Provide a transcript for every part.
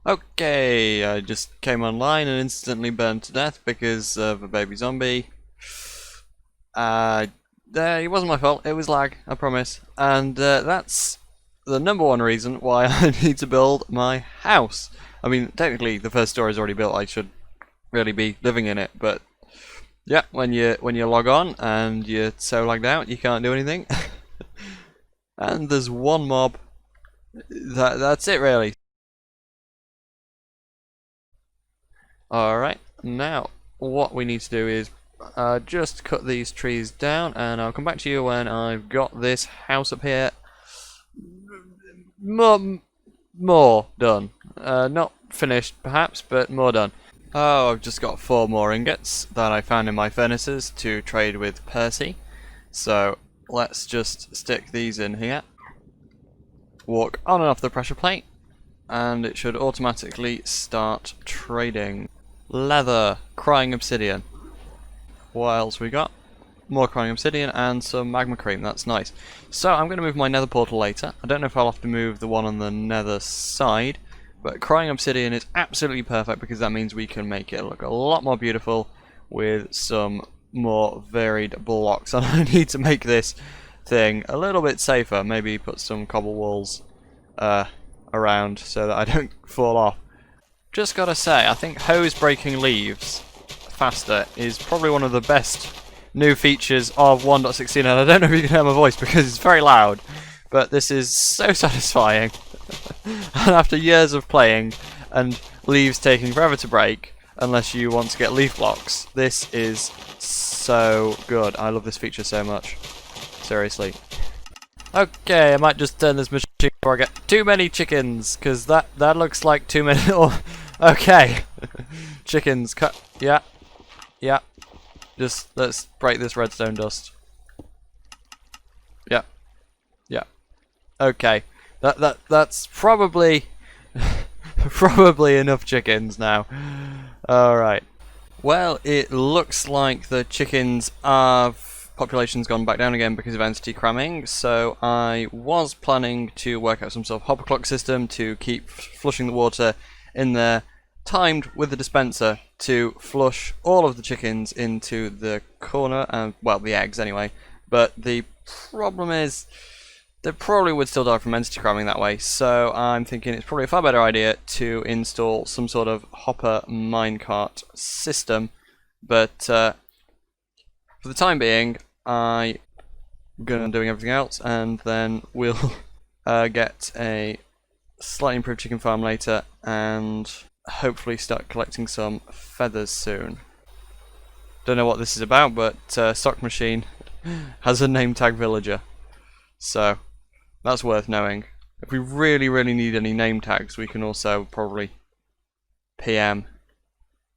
Okay, I just came online and instantly burned to death because of a baby zombie. It wasn't my fault, it was lag, I promise. And that's the number one reason why I need to build my house. I mean, technically the first story is already built, I should really be living in it, but yeah, when you log on and you're so lagged out you can't do anything. And there's one mob. That's it really. Alright, now what we need to do is just cut these trees down, and I'll come back to you when I've got this house up here more done. Not finished perhaps, but more done. Oh, I've just got 4 more ingots that I found in my furnaces to trade with Percy. So let's just stick these in here, walk on and off the pressure plate, and it should automatically start trading. Leather, crying obsidian. What else we got? More crying obsidian and some magma cream, that's nice. So I'm going to move my nether portal later. I don't know if I'll have to move the one on the nether side, but crying obsidian is absolutely perfect because that means we can make it look a lot more beautiful with some more varied blocks. And I need to make this thing a little bit safer, maybe put some cobble walls around so that I don't fall off. Just gotta say, I think hose breaking leaves faster is probably one of the best new features of 1.16, and I don't know if you can hear my voice because it's very loud, but this is so satisfying. And after years of playing and leaves taking forever to break, unless you want to get leaf blocks, this is so good. I love this feature so much. Seriously. Okay, I might just turn this machine before I get too many chickens, because that looks like too many. Okay. Chickens, cut. Yeah. Yeah. Just, let's break this redstone dust. Yeah. Yeah. Okay. That's probably probably enough chickens now. Alright. Well, it looks like the chickens population's gone back down again because of entity cramming, so I was planning to work out some sort of hopper clock system to keep flushing the water in there, timed with the dispenser to flush all of the chickens into the corner, and well, the eggs anyway. But the problem is they probably would still die from entity cramming that way, so I'm thinking it's probably a far better idea to install some sort of hopper minecart system. But for the time being, I'm going to doing everything else, and then we'll get a slightly improved chicken farm later, and hopefully start collecting some feathers soon. Don't know what this is about, but Stock Machine has a name tag villager, so that's worth knowing. If we really, really need any name tags, we can also probably PM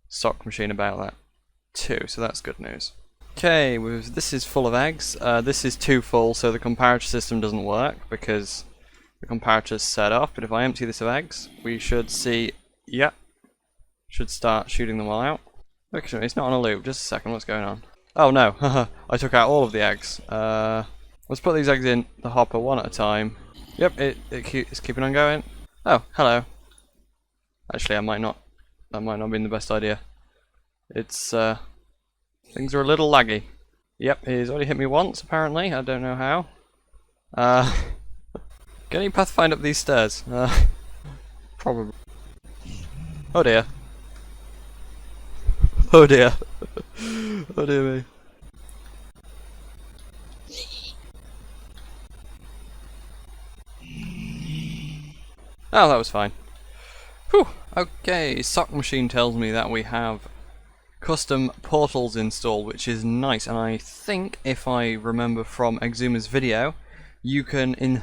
Stock Machine about that too, so that's good news. Okay, this is full of eggs. This is too full, so the comparator system doesn't work because the comparator's set off. But if I empty this of eggs, we should see, yeah, should start shooting them all out. Actually, it's not on a loop. Just a second, what's going on? Oh no, I took out all of the eggs. Let's put these eggs in the hopper one at a time. Yep, it's keeping on going. Oh, hello. Actually, that might not be the best idea. It's things are a little laggy. Yep, he's already hit me once, apparently. I don't know how. Can you pathfind up these stairs? Probably. Oh dear. Oh dear. Oh dear me. Oh, that was fine. Whew. Okay, Sock Machine tells me that we have custom portals installed, which is nice, and I think, if I remember from Exuma's video, you can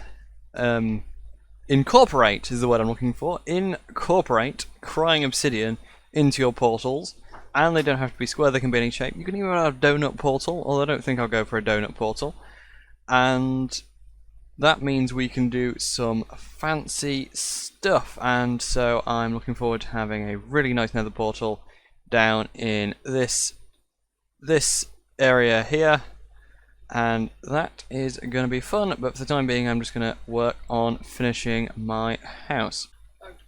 incorporate, is the word I'm looking for, incorporate crying obsidian into your portals, and they don't have to be square, they can be any shape. You can even have a donut portal, although I don't think I'll go for a donut portal, and that means we can do some fancy stuff, and so I'm looking forward to having a really nice nether portal down in this area here, and that is going to be fun. But for the time being, I'm just going to work on finishing my house.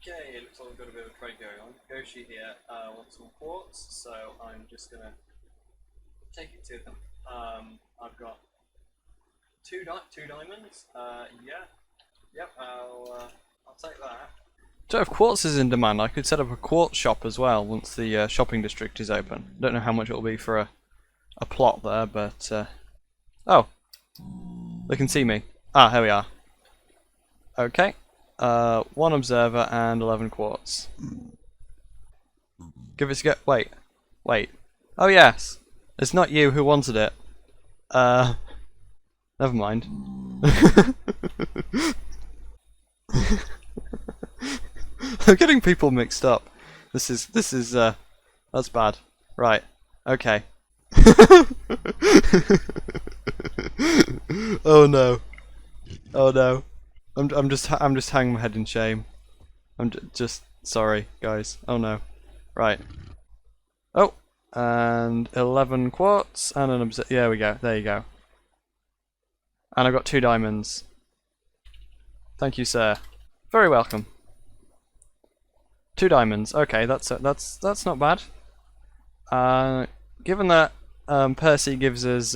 Okay, it looks like we've got a bit of a trade going on. Goshi here wants some quartz, so I'm just gonna take it to them. I've got two diamonds. Yeah, yep. I'll take that. So if quartz is in demand, I could set up a quartz shop as well once the shopping district is open. Don't know how much it will be for a plot there, but oh, they can see me. Ah, here we are. Okay. 1 observer and 11 quartz. Give it a go. Wait. Oh yes, it's not you who wanted it. Never mind. I'm getting people mixed up. This is that's bad. Right. Okay. Oh no. Oh no. I'm just hanging my head in shame. I'm just sorry, guys. Oh no. Right. Oh, and 11 quartz and an yeah, we go. There you go. And I've got 2 diamonds. Thank you, sir. Very welcome. 2 diamonds. Okay, that's not bad. Given that Percy gives us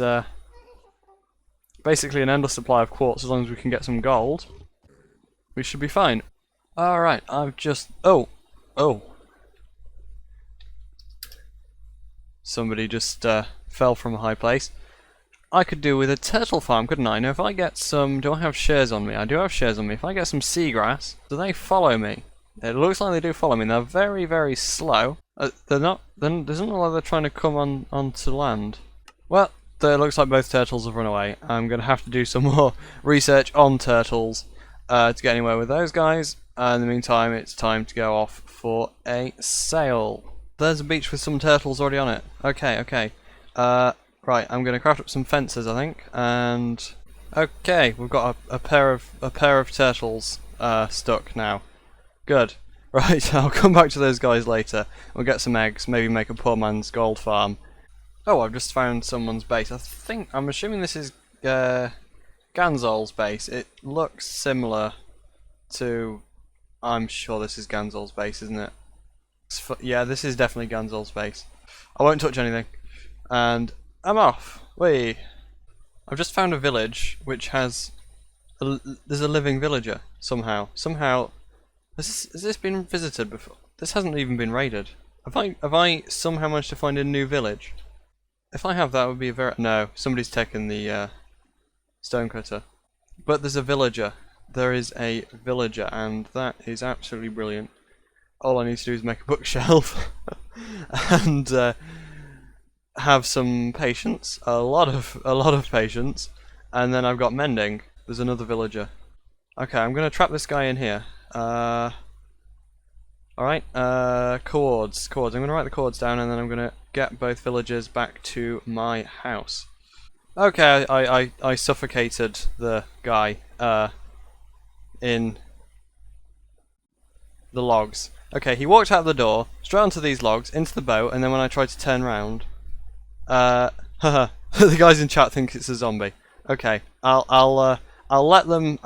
basically an endless supply of quartz as long as we can get some gold, we should be fine. Alright, I've just... Oh! Somebody just fell from a high place. I could do with a turtle farm, couldn't I? Now if I get some... Do I have shares on me? I do have shares on me. If I get some seagrass, do they follow me? It looks like they do follow me. They're very, very slow. They're not... Doesn't look like they're trying to come onto land. Well, it looks like both turtles have run away. I'm going to have to do some more research on turtles to get anywhere with those guys. In the meantime, it's time to go off for a sail. There's a beach with some turtles already on it. Okay. Right, I'm going to craft up some fences, I think, and okay, we've got a pair of turtles stuck now. Good. Right, I'll come back to those guys later. We'll get some eggs, maybe make a poor man's gold farm. Oh, I've just found someone's base. I'm assuming this is Ganzol's base. It looks similar to... I'm sure this is Ganzol's base, isn't it? Yeah, this is definitely Ganzol's base. I won't touch anything. And I'm off. Wait. I've just found a village which has... there's a living villager, somehow. Has this been visited before? This hasn't even been raided. Have I somehow managed to find a new village? If I have, that would be a very... No, somebody's taken the stonecutter. But there's a villager. There is a villager, and that is absolutely brilliant. All I need to do is make a bookshelf and have some patience, a lot of patience, and then I've got mending. There's another villager. Okay, I'm gonna trap this guy in here. Alright, chords. I'm gonna write the chords down, and then I'm gonna get both villagers back to my house. Okay, I suffocated the guy in the logs. Okay, he walked out the door, straight onto these logs, into the boat, and then when I tried to turn round, the guys in chat think it's a zombie. Okay, I'll let them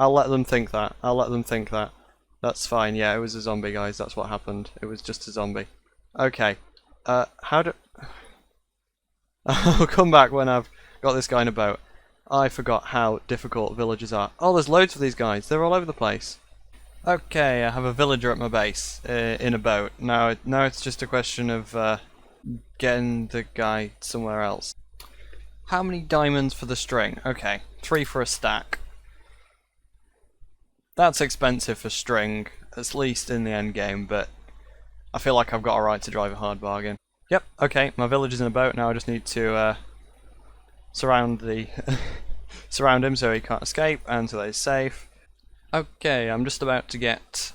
think that. That's fine. Yeah, it was a zombie, guys. That's what happened. It was just a zombie. Okay. I'll come back when I've got this guy in a boat. I forgot how difficult villagers are. Oh, there's loads of these guys. They're all over the place. Okay, I have a villager at my base in a boat. Now it's just a question of getting the guy somewhere else. How many diamonds for the string? Okay, 3 for a stack. That's expensive for string, at least in the end game, but I feel like I've got a right to drive a hard bargain. Yep, okay, my villager's in a boat. Now I just need to surround him so he can't escape and so that he's safe. Okay, I'm just about to get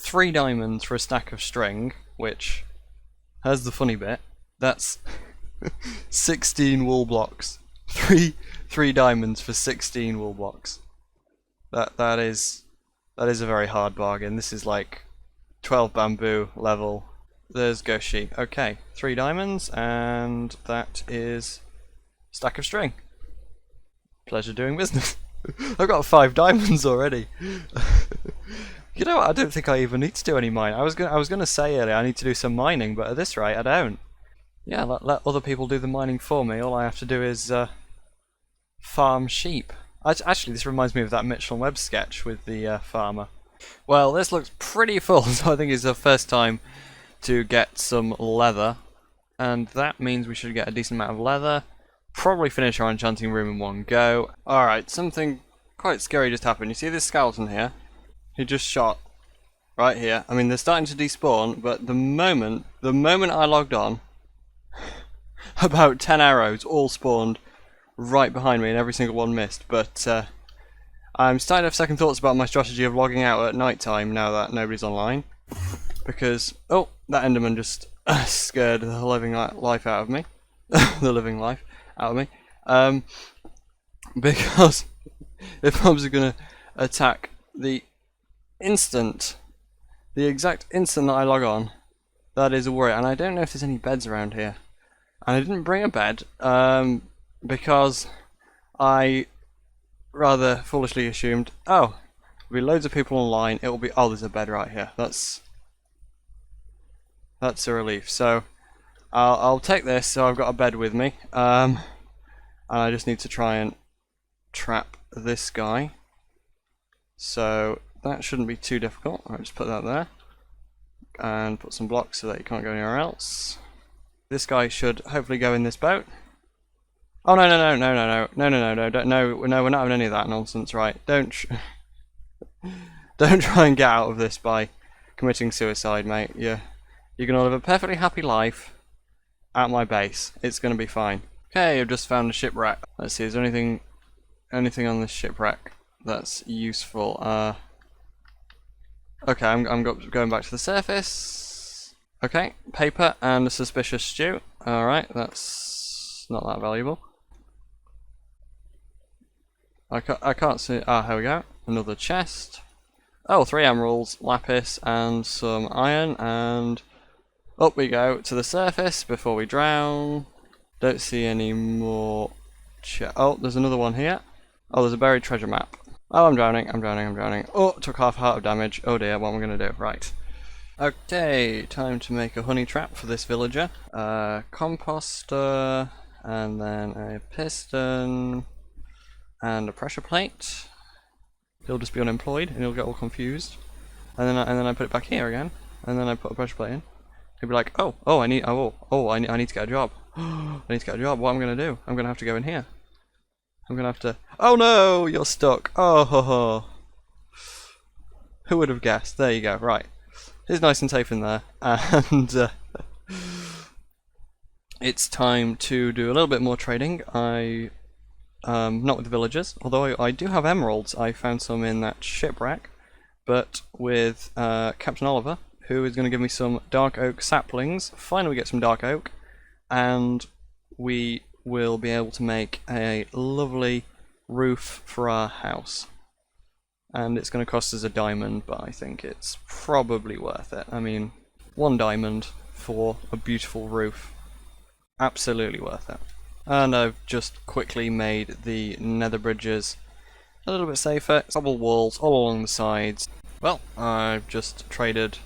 3 diamonds for a stack of string, which, here's the funny bit, that's 16 wool blocks. 3 diamonds for 16 wool blocks. That is a very hard bargain. This is like 12 bamboo level. There's Goshi. Okay, 3 diamonds, and that is a stack of string. Pleasure doing business. I've got 5 diamonds already. You know what? I don't think I even need to do any mining. I was gonna say earlier I need to do some mining, but at this rate I don't. Yeah, let other people do the mining for me. All I have to do is farm sheep. Actually, this reminds me of that Mitchell and Webb sketch with the farmer. Well, this looks pretty full, so I think it's the first time to get some leather. And that means we should get a decent amount of leather. Probably finish our enchanting room in one go. Alright, something quite scary just happened. You see this skeleton here? He just shot right here. I mean, they're starting to despawn, but the moment I logged on, about 10 arrows all spawned right behind me and every single one missed. But I'm starting to have second thoughts about my strategy of logging out at night time now that nobody's online. Because, oh, that Enderman just scared the living life out of me. The living life out of me. Because if mobs are going to attack the exact instant that I log on, that is a worry. And I don't know if there's any beds around here. And I didn't bring a bed because I rather foolishly assumed, oh, there'll be loads of people online, it will be, oh, there's a bed right here. That's a relief. So I'll take this, so I've got a bed with me. And I just need to try and trap this guy. So that shouldn't be too difficult. I'll just put that there. And put some blocks so that he can't go anywhere else. This guy should hopefully go in this boat. Oh no, we're not having any of that nonsense, right? Don't try and get out of this by committing suicide, mate. You're gonna live a perfectly happy life at my base. It's gonna be fine. Okay, I've just found a shipwreck. Let's see, is there anything on this shipwreck that's useful? Okay, I'm going back to the surface. Okay, paper and a suspicious stew. Alright, that's not that valuable. I can't see. Ah, here we go. Another chest. Oh, 3 emeralds, lapis, and some iron, and up we go to the surface before we drown. Don't see any more. Oh, there's another one here. Oh, there's a buried treasure map. Oh, I'm drowning. Oh, took half a heart of damage. Oh dear, what am I going to do? Right. Okay, time to make a honey trap for this villager. Composter, and then a piston, and a pressure plate. He'll just be unemployed, and he'll get all confused. And then I put it back here again, and then I put a pressure plate in. He'll be like, I need to get a job. I need to get a job. What am I gonna do? I'm gonna have to go in here. I'm gonna have to. Oh no, you're stuck. Oh ho ho. Who would have guessed? There you go. Right. It's nice and safe in there, and it's time to do a little bit more trading. Not with the villagers, although I do have emeralds. I found some in that shipwreck, but with Captain Oliver, who is going to give me some dark oak saplings. Finally, we get some dark oak, and we will be able to make a lovely roof for our house. And it's going to cost us a diamond, but I think it's probably worth it. I mean, 1 diamond for a beautiful roof. Absolutely worth it. And I've just quickly made the nether bridges a little bit safer. Double walls all along the sides. Well, I've just traded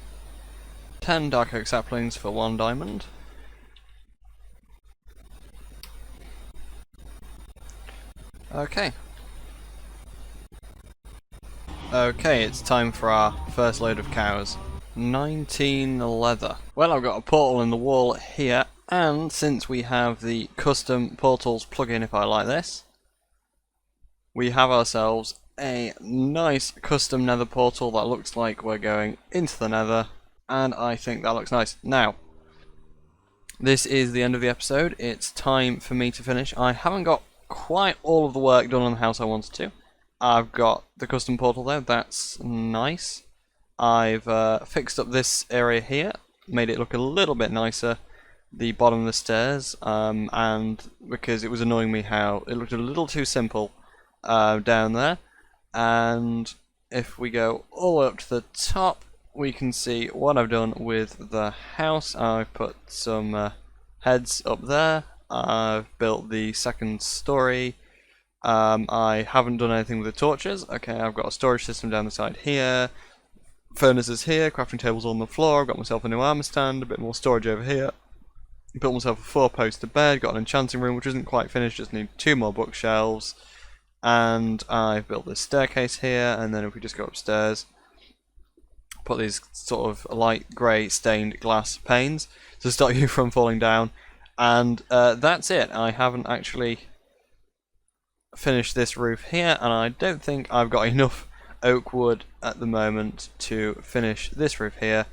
10 dark oak saplings for 1 diamond. Okay. Okay, it's time for our first load of cows. 19 leather. Well, I've got a portal in the wall here, and since we have the custom portals plugin, if I like this, we have ourselves a nice custom nether portal that looks like we're going into the nether, and I think that looks nice. Now, this is the end of the episode. It's time for me to finish. I haven't got quite all of the work done on the house I wanted to. I've got the custom portal there, that's nice. I've fixed up this area here, made it look a little bit nicer, the bottom of the stairs, and because it was annoying me how it looked a little too simple down there. And if we go all the way up to the top, we can see what I've done with the house. I've put some heads up there, I've built the second story. I haven't done anything with the torches. Okay, I've got a storage system down the side here. furnaces here, crafting tables on the floor. I've got myself a new armor stand, a bit more storage over here. Built myself a 4-poster bed, got an enchanting room which isn't quite finished, just need 2 more bookshelves. And I've built this staircase here, and then if we just go upstairs, put these sort of light grey stained glass panes to stop you from falling down. And that's it. I haven't actually finished this roof here, and I don't think I've got enough oak wood at the moment to finish this roof here,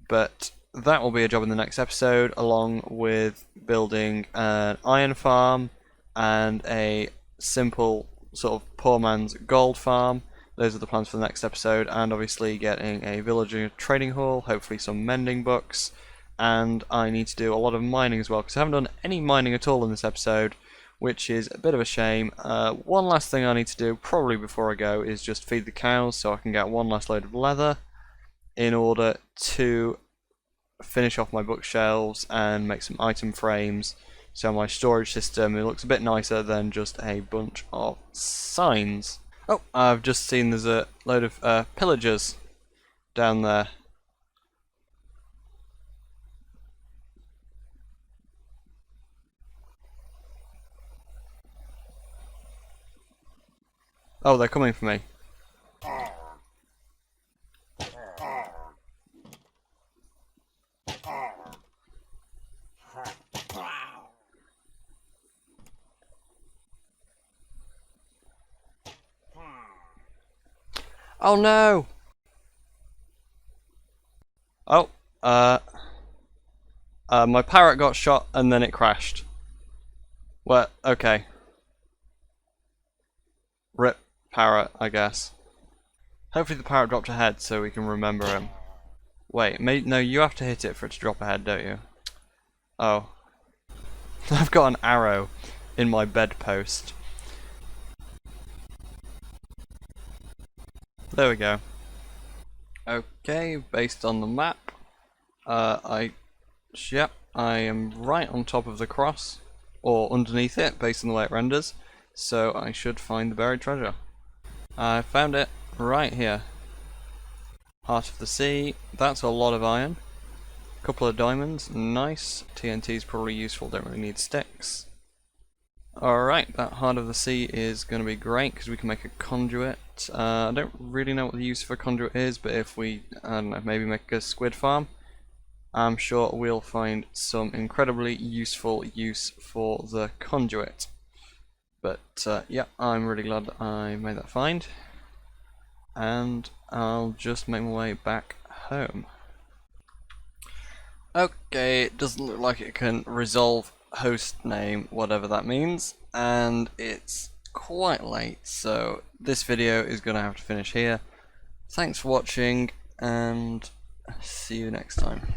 but that will be a job in the next episode, along with building an iron farm and a simple sort of poor man's gold farm. Those are the plans for the next episode, and obviously getting a villager trading hall, hopefully some mending books, and I need to do a lot of mining as well, because I haven't done any mining at all in this episode, which is a bit of a shame. One last thing I need to do, probably before I go, is just feed the cows so I can get one last load of leather in order to finish off my bookshelves and make some item frames, so my storage system, it looks a bit nicer than just a bunch of signs. Oh, I've just seen there's a load of pillagers down there. Oh, they're coming for me. Oh no! Oh, my parrot got shot and then it crashed. Well, okay. Rip parrot, I guess. Hopefully the parrot dropped a head so we can remember him. Wait, no, you have to hit it for it to drop a head, don't you? Oh. I've got an arrow in my bedpost. There we go. Okay, based on the map, yep, I am right on top of the cross, or underneath it, based on the way it renders, so I should find the buried treasure. I found it right here. Heart of the Sea, that's a lot of iron. Couple of diamonds, nice. TNT is probably useful, don't really need sticks. Alright, that Heart of the Sea is going to be great because we can make a conduit. I don't really know what the use for a conduit is, but if we, I don't know, maybe make a squid farm, I'm sure we'll find some incredibly useful use for the conduit. But yeah, I'm really glad that I made that find. And I'll just make my way back home. Okay, it doesn't look like it can resolve host name, whatever that means, and it's quite late, so this video is going to have to finish here. Thanks for watching, and see you next time.